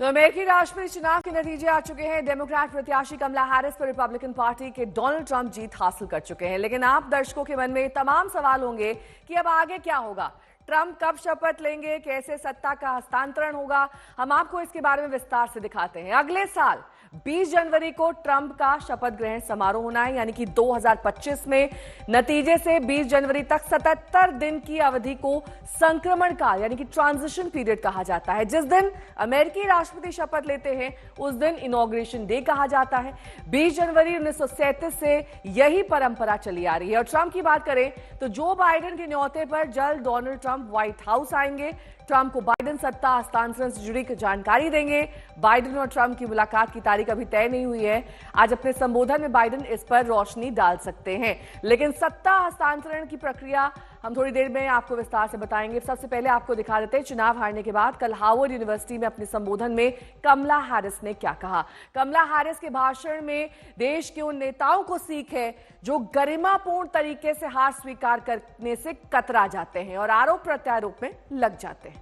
तो अमेरिकी राष्ट्रपति चुनाव के नतीजे आ चुके हैं। डेमोक्रेट प्रत्याशी कमला हैरिस पर रिपब्लिकन पार्टी के डोनाल्ड ट्रंप जीत हासिल कर चुके हैं। लेकिन आप दर्शकों के मन में तमाम सवाल होंगे कि अब आगे क्या होगा, ट्रंप कब शपथ लेंगे, कैसे सत्ता का हस्तांतरण होगा। हम आपको इसके बारे में विस्तार से दिखाते हैं। अगले साल 20 जनवरी को ट्रंप का शपथ ग्रहण समारोह होना है, यानी कि 2025 में। नतीजे से 20 जनवरी तक 77 दिन की अवधि को संक्रमण काल यानी कि ट्रांजिशन पीरियड कहा जाता है। जिस दिन अमेरिकी राष्ट्रपति शपथ लेते हैं उस दिन इनॉग्रेशन डे कहा जाता है। 20 जनवरी 1937 से यही परंपरा चली आ रही है। और ट्रंप की बात करें तो जो बाइडेन के न्योते पर जल्द डोनाल्ड ट्रंप व्हाइट हाउस आएंगे। ट्रंप को बाइडेन सत्ता हस्तांतरण से जुड़ी जानकारी देंगे। बाइडेन और ट्रंप की मुलाकात की तारीख अभी तय नहीं हुई है। आज अपने संबोधन में बाइडेन इस पर रोशनी डाल सकते हैं, लेकिन सत्ता हस्तांतरण की प्रक्रिया हम थोड़ी देर में आपको विस्तार से बताएंगे। सबसे पहले आपको दिखा देते हैं चुनाव हारने के बाद कल हार्वर्ड यूनिवर्सिटी में अपने संबोधन में कमला हैरिस ने क्या कहा। कमला हैरिस के भाषण में देश के उन नेताओं को सीख है जो गरिमापूर्ण तरीके से हार स्वीकार करने से कतरा जाते हैं और आरोप प्रत्यारोप में लग जाते हैं।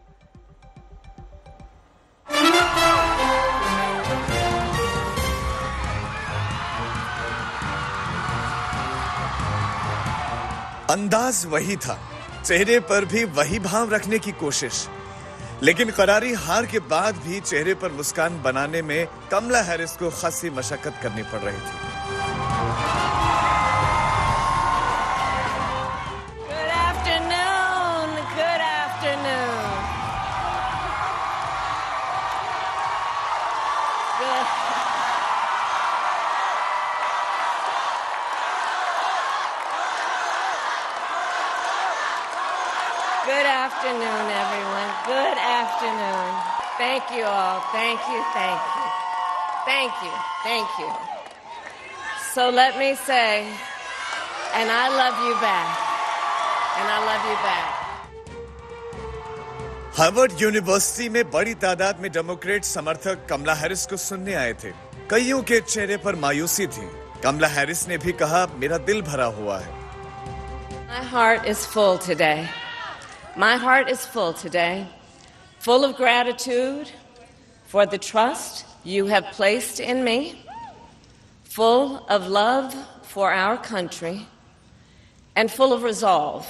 अंदाज वही था, चेहरे पर भी वही भाव रखने की कोशिश, लेकिन करारी हार के बाद भी चेहरे पर मुस्कान बनाने में कमला हैरिस को खासी मशक्कत करनी पड़ रही थी। Good afternoon. Good afternoon, everyone. Good afternoon. Thank you all. Thank you, thank you. Thank you, thank you. So let me say, and I love you back. And I love you back. Harvard university में बड़ी तादाद में Democrat समर्थक कमला Harris को सुनने आए थे। कईयों के चेहरे पर मायूसी थी। कमला हैरिस ने भी कहा, मेरा दिल भरा हुआ है। My heart is full today. My heart is full today, full of gratitude for the trust you have placed in me, full of love for our country, and full of resolve.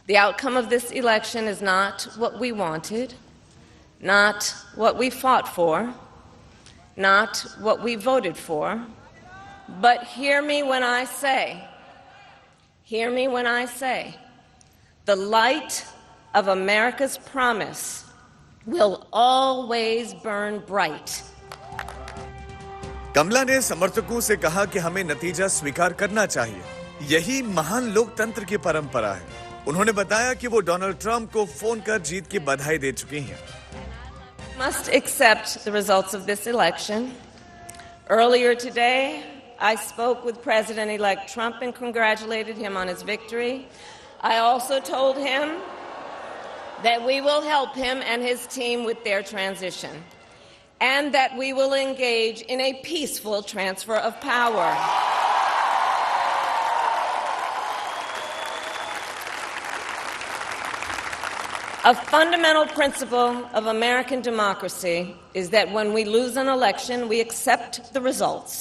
The outcome of this election is not what we wanted, not what we fought for, not what we voted for, but hear me when I say, the light of America's promise will always burn bright. कमला ने समर्थकों से कहा कि हमें नतीजा स्वीकार करना चाहिए। यही महान लोकतंत्र की परंपरा है। उन्होंने बताया कि वो डोनाल्ड ट्रंप को फोन कर जीत की बधाई दे चुकी हैं। Must accept the results of this election. Earlier today, I spoke with President-elect Trump and congratulated him on his victory. I also told him that we will help him and his team with their transition, and that we will engage in a peaceful transfer of power. A fundamental principle of American democracy is that when we lose an election, we accept the results.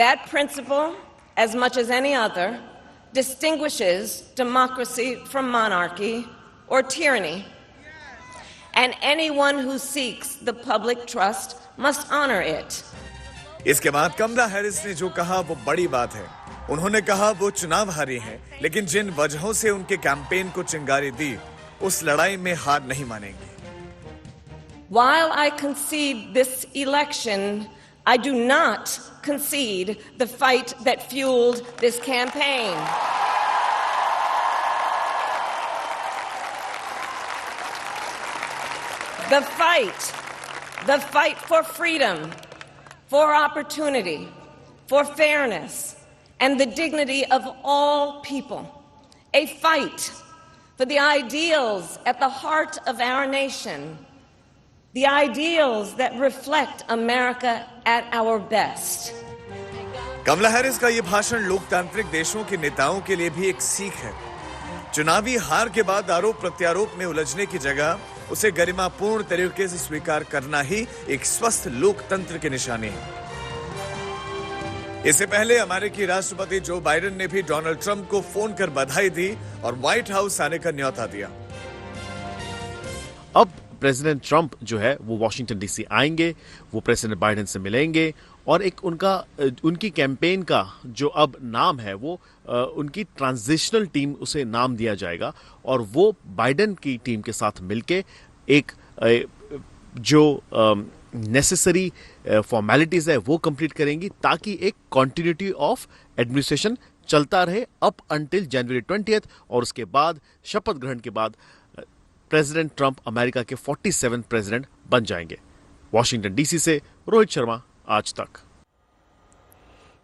That principle, as much as any other, distinguishes democracy from monarchy or tyranny. And anyone who seeks the public trust must honor it. इसके बाद कमला Harris ने जो कहा वो बड़ी बात है। उन्होंने कहा वो चुनाव हारी हैं, लेकिन जिन वजहों से उनके कैंपेन को चिंगारी दी, उस लड़ाई में हार नहीं मानेंगे। While I concede this election, I do not concede the fight that fueled this campaign. The fight for freedom, for opportunity, for fairness, and the dignity of all people. A fight for the ideals at the heart of our nation, the ideals that reflect America at our best. Kamala Harris का ये भाषण लोकतांत्रिक देशों के नेताओं के लिए भी एक सीख है। चुनावी हार के बाद आरोप प्रत्यारोप में उलझने की जगह उसे गरिमापूर्ण तरीके से स्वीकार करना ही एक स्वस्थ लोकतंत्र की निशानी है। इससे पहले अमेरिकी राष्ट्रपति जो बाइडेन ने भी डोनाल्ड ट्रंप को फोन कर बधाई दी और व्हाइट हाउस आने का न्योता दिया। अब प्रेसिडेंट ट्रंप जो है वो वॉशिंगटन डीसी आएंगे, वो प्रेसिडेंट बाइडेन से मिलेंगे और एक उनकी कैंपेन का जो अब नाम है वो उनकी ट्रांजिशनल टीम उसे नाम दिया जाएगा और वो बाइडेन की टीम के साथ मिलके एक जो नेसेसरी फॉर्मेलिटीज है वो कंप्लीट करेंगी ताकि एक कॉन्टिन्यूटी ऑफ एडमिनिस्ट्रेशन चलता रहे अप अंटिल जनवरी 20 और उसके बाद शपथ ग्रहण के बाद प्रेसिडेंट ट्रंप अमेरिका के 47 प्रेसिडेंट बन जाएंगे। वॉशिंगटन डीसी से रोहित शर्मा, आज तक।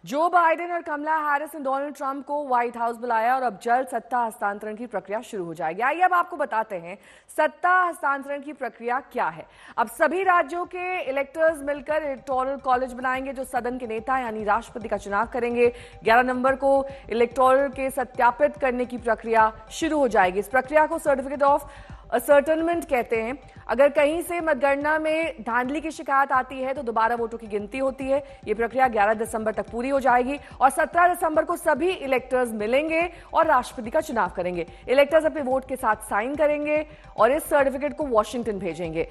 जो बाइडेन और कमला हैरिस ने डोनाल्ड ट्रंप को व्हाइट हाउस बुलाया और अब जल्द सत्ता हस्तांतरण की प्रक्रिया शुरू हो जाएगी। आइए अब आपको बताते हैं सत्ता हस्तांतरण की प्रक्रिया क्या है। अब सभी राज्यों के इलेक्टर्स मिलकर इलेक्टोरल कॉलेज बनाएंगे जो सदन के नेता यानी राष्ट्रपति का चुनाव करेंगे। 11 नवंबर को इलेक्टोरल के सत्यापित करने की प्रक्रिया शुरू हो जाएगी। इस प्रक्रिया को सर्टिफिकेट ऑफ असर्टनमेंट कहते हैं। अगर कहीं से मतगणना में धांधली की शिकायत आती है तो दोबारा वोटों की गिनती होती है। ये प्रक्रिया 11 दिसंबर तक पूरी हो जाएगी और 17 दिसंबर को सभी इलेक्टर्स मिलेंगे और राष्ट्रपति का चुनाव करेंगे। इलेक्टर्स अपने वोट के साथ साइन करेंगे और इस सर्टिफिकेट को वॉशिंगटन भेजेंगे।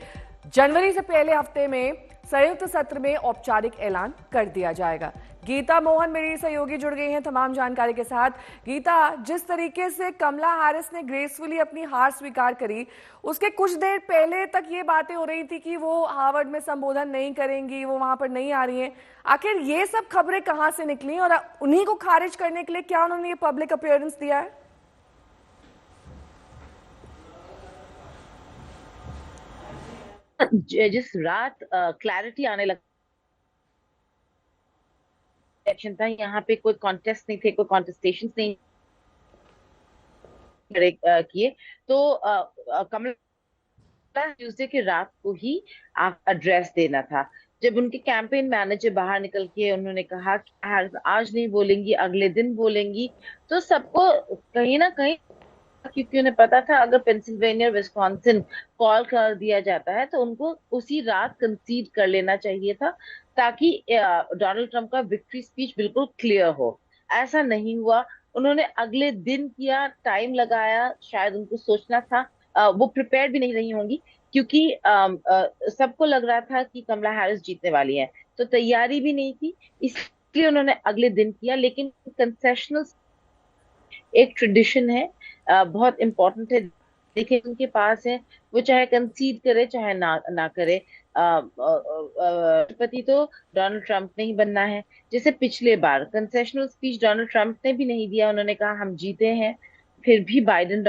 जनवरी से पहले हफ्ते में संयुक्त सत्र में औपचारिक ऐलान कर दिया जाएगा। गीता मोहन मेरी सहयोगी जुड़ गई हैं तमाम जानकारी के साथ। गीता, जिस तरीके से कमला हैरिस ने ग्रेसफुली अपनी हार स्वीकार करी, उसके कुछ देर पहले तक ये बातें हो रही थी कि वो हार्वर्ड में संबोधन नहीं करेंगी, वो वहां पर नहीं आ रही हैं। आखिर ये सब खबरें कहां से निकली और उन्हीं को खारिज करने के लिए क्या उन्होंने ये पब्लिक अपीयरेंस दिया है? जिस रात क्लैरिटी आने लगा इलेक्शन था, यहाँ पे कोई कॉन्टेस्ट नहीं थे, कोई कॉन्टेस्टेशन नहीं किए, तो कमला ट्यूसडे की रात को ही एड्रेस देना था। जब उनके कैंपेन मैनेजर बाहर निकल के उन्होंने कहा कि आज नहीं बोलेंगी, अगले दिन बोलेंगी, तो सबको कहीं ना कहीं, क्योंकि उन्हें पता था अगर पेंसिल्वेनिया विस्कॉन्सिन कॉल कर दिया जाता है तो उनको उसी रात कंसीड कर लेना चाहिए था ताकि डोनाल्ड ट्रंप का विक्ट्री स्पीच बिल्कुल क्लियर हो। ऐसा नहीं हुआ, उन्होंने अगले दिन किया, टाइम लगाया, शायद उनको सोचना था, वो प्रिपेयर भी नहीं रही होंगी क्योंकि सबको लग रहा था कि कमला हैरिस जीतने वाली है, तो तैयारी भी नहीं थी, इसलिए उन्होंने अगले दिन किया। लेकिन कंसेशनल एक ट्रेडिशन है, बहुत इंपॉर्टेंट है। देखिए उनके पास है, वो चाहे कंसीड करे चाहे ना करे, राष्ट्रपति तो डोनाल्ड ट्रंप ने ही बनना है। जैसे पिछले बार कंसेशनल स्पीच डोनाल्ड ट्रंप ने भी नहीं दिया, उन्होंने कहा हम जीते हैं, फिर भी बाइडेन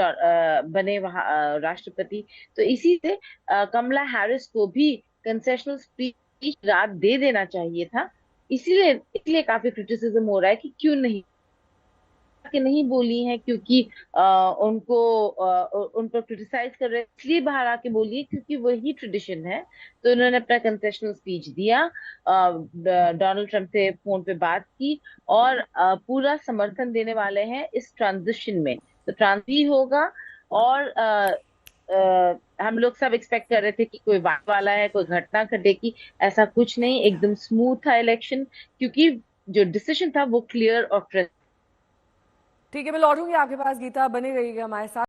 बने वहां राष्ट्रपति। तो इसी से कमला हैरिस को भी कंसेशनल स्पीच रात दे देना चाहिए था। इसलिए काफी क्रिटिसिज्म हो रहा है कि क्यों नहीं बोली है, क्योंकि उनको उन पर क्रिटिसाइज कर रहे हैं, इसलिए बाहर आके बोली है क्योंकि वही ट्रेडिशन है। तो उन्होंने अपना कंसेशनल स्पीच दिया, डोनाल्ड ट्रंप से फोन पे बात की और पूरा समर्थन देने वाले हैं इस ट्रांजिशन में। तो ट्रांजिशन होगा और हम लोग सब एक्सपेक्ट कर रहे थे कि कोई बात वाला है, कोई घटना घटेगी, ऐसा कुछ नहीं, एकदम स्मूथ था इलेक्शन क्योंकि जो डिसीजन था वो क्लियर और ठीक है, मैं लौटूंगी आपके पास। गीता बनी रहिएगा हमारे साथ।